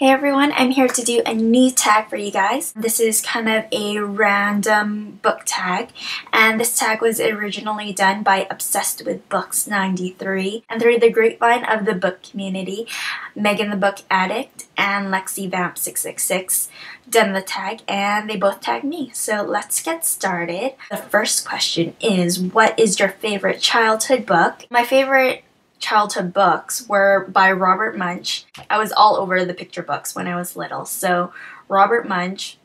Hey everyone, I'm here to do a new tag for you guys. This is kind of a random book tag, and this tag was originally done by Obsessed with Books 93, and through the grapevine of the book community, Megan the Book Addict and Lexi Vamp 666 done the tag, and they both tagged me. So let's get started. The first question is, what is your favorite childhood book? My favorite childhood books were by Robert Munsch. I was all over the picture books when I was little. So Robert Munsch,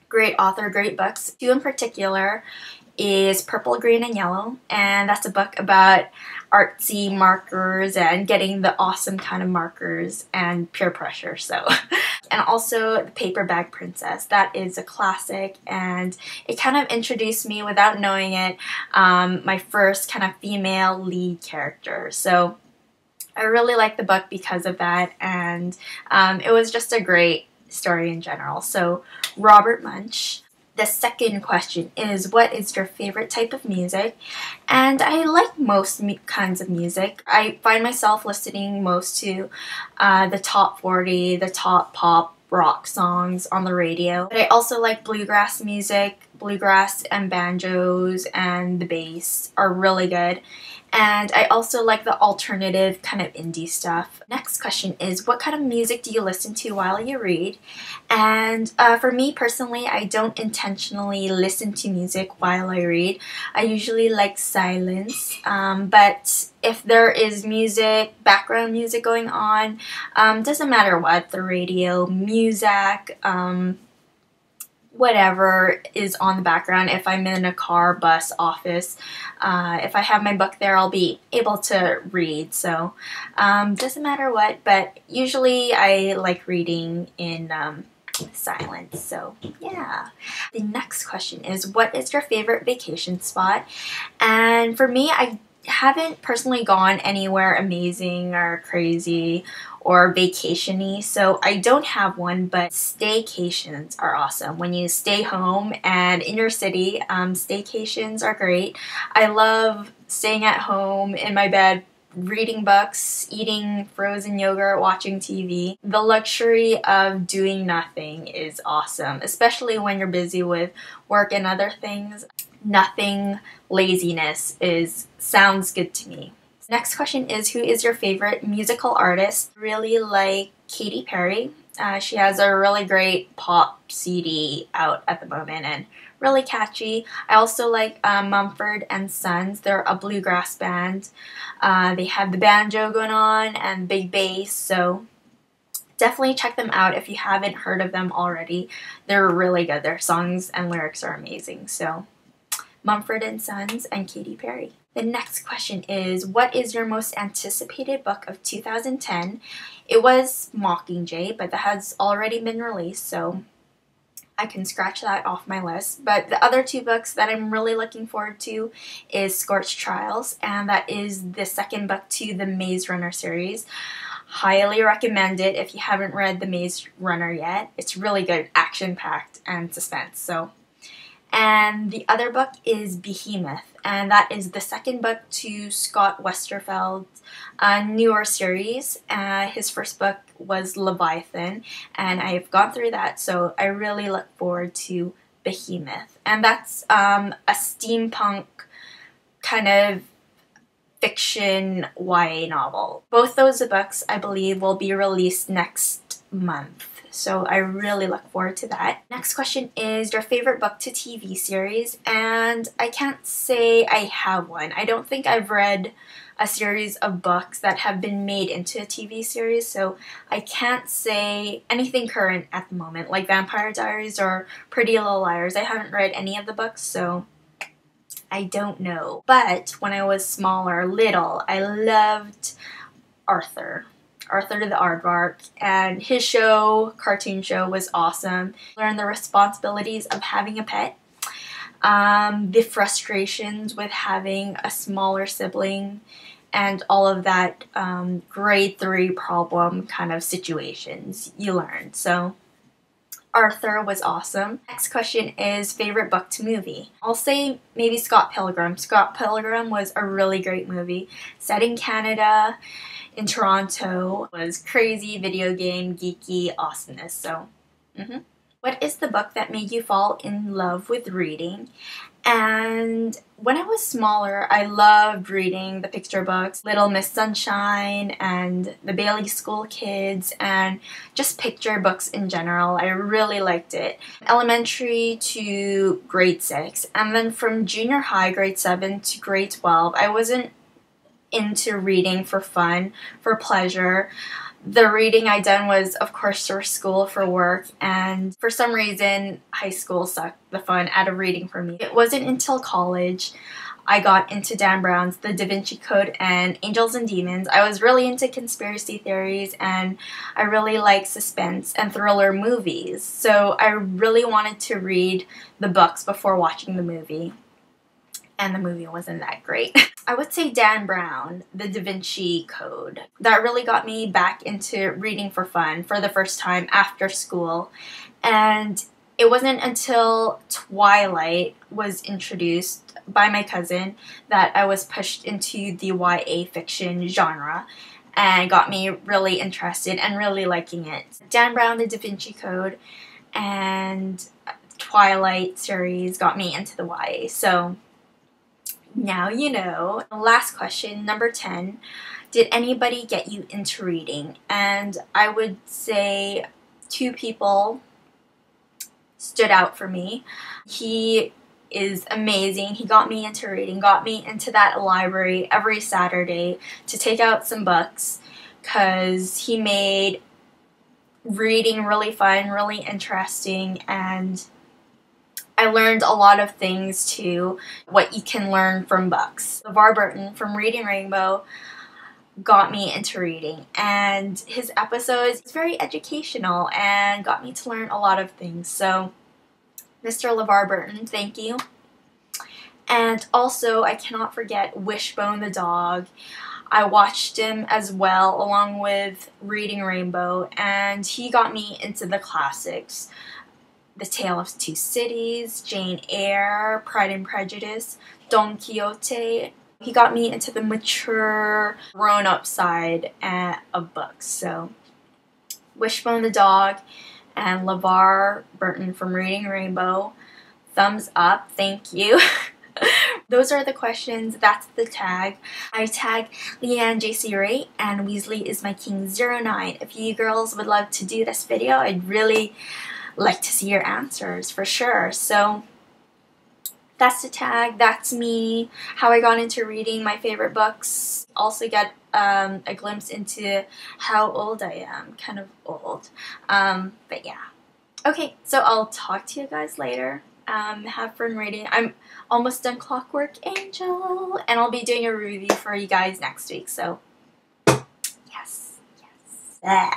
great author, great books. Two in particular is Purple, Green, and Yellow, and that's a book about artsy markers and getting the awesome kind of markers and peer pressure. So, and also The Paper Bag Princess. That is a classic, and it kind of introduced me, without knowing it, my first kind of female lead character. So I really like the book because of that, and it was just a great story in general. So Robert Munsch. The second question is, what is your favorite type of music? And I like most kinds of music. I find myself listening most to the top 40, the top pop rock songs on the radio. But I also like bluegrass music. Bluegrass and banjos and the bass are really good. And I also like the alternative kind of indie stuff. Next question is, what kind of music do you listen to while you read? And for me personally, I don't intentionally listen to music while I read. I usually like silence, but if there is music, background music going on, doesn't matter what, the radio, music, whatever is on the background. If I'm in a car, bus, office, if I have my book there, I'll be able to read. So doesn't matter what, but usually I like reading in silence. So yeah. The next question is, what is your favorite vacation spot? And for me, I haven't personally gone anywhere amazing or crazy or vacation-y, so I don't have one, but staycations are awesome. When you stay home and in your city, staycations are great. I love staying at home in my bed, reading books, eating frozen yogurt, watching TV. The luxury of doing nothing is awesome, especially when you're busy with work and other things. Nothing laziness sounds good to me. Next question is, who is your favorite musical artist? I really like Katy Perry. She has a really great pop CD out at the moment and really catchy. I also like Mumford and Sons. They're a bluegrass band. They have the banjo going on and big bass, so definitely check them out if you haven't heard of them already. They're really good. Their songs and lyrics are amazing. So Mumford and Sons and Katy Perry. The next question is, what is your most anticipated book of 2010? It was Mockingjay, but that has already been released, so I can scratch that off my list. But the other two books that I'm really looking forward to is Scorched Trials, and that is the second book to the Maze Runner series. Highly recommend it if you haven't read the Maze Runner yet. It's really good, action-packed, and suspense. So. And the other book is Behemoth, and that is the second book to Scott Westerfeld's newer series. His first book was Leviathan, and I've gone through that, so I really look forward to Behemoth. And that's a steampunk kind of fiction YA novel. Both those books, I believe, will be released next month. So I really look forward to that. Next question is your favorite book to TV series, and I can't say I have one. I don't think I've read a series of books that have been made into a TV series, so I can't say anything current at the moment, like Vampire Diaries or Pretty Little Liars. I haven't read any of the books, so I don't know. But when I was smaller, little, I loved Arthur the Aardvark, and his show, cartoon show, was awesome. Learn the responsibilities of having a pet, the frustrations with having a smaller sibling, and all of that grade 3 problem kind of situations you learned. So Arthur was awesome. Next question is favorite book to movie. I'll say maybe Scott Pilgrim. Scott Pilgrim was a really great movie. Set in Canada, in Toronto. It was crazy, video game, geeky awesomeness. So, What is the book that made you fall in love with reading? And when I was smaller, I loved reading the picture books, Little Miss Sunshine and the Bailey School Kids, and just picture books in general. I really liked it. Elementary to grade 6, and then from junior high, grade 7 to grade 12, I wasn't into reading for fun, for pleasure. The reading I done was, of course, for school, for work, and for some reason, high school sucked the fun out of reading for me. It wasn't until college I got into Dan Brown's The Da Vinci Code and Angels and Demons. I was really into conspiracy theories, and I really like suspense and thriller movies, so I really wanted to read the books before watching the movie. And the movie wasn't that great. I would say Dan Brown, The Da Vinci Code. That really got me back into reading for fun for the first time after school. And it wasn't until Twilight was introduced by my cousin that I was pushed into the YA fiction genre and got me really interested and really liking it. Dan Brown, The Da Vinci Code, and Twilight series got me into the YA. So now you know. Last question, number 10. Did anybody get you into reading? And I would say 2 people stood out for me. He is amazing. He got me into reading, got me into that library every Saturday to take out some books, because he made reading really fun, really interesting, and I learned a lot of things too, what you can learn from books. LeVar Burton from Reading Rainbow got me into reading, and his episodes is very educational and got me to learn a lot of things. So, Mr. LeVar Burton, thank you. And also, I cannot forget Wishbone the dog. I watched him as well, along with Reading Rainbow, and he got me into the classics. The Tale of Two Cities, Jane Eyre, Pride and Prejudice, Don Quixote. He got me into the mature, grown-up side of books. So, Wishbone the dog and LeVar Burton from Reading Rainbow, thumbs up, thank you. Those are the questions. That's the tag. I tag Leanne JC Ray and Weasley is my king 09. If you girls would love to do this video, I'd really like to see your answers for sure. So that's the tag, that's me, how I got into reading, my favorite books. Also get a glimpse into how old I am, kind of old, but yeah. Okay, so I'll talk to you guys later. Have fun reading. I'm almost done Clockwork Angel, and I'll be doing a review for you guys next week, so yes. Yeah.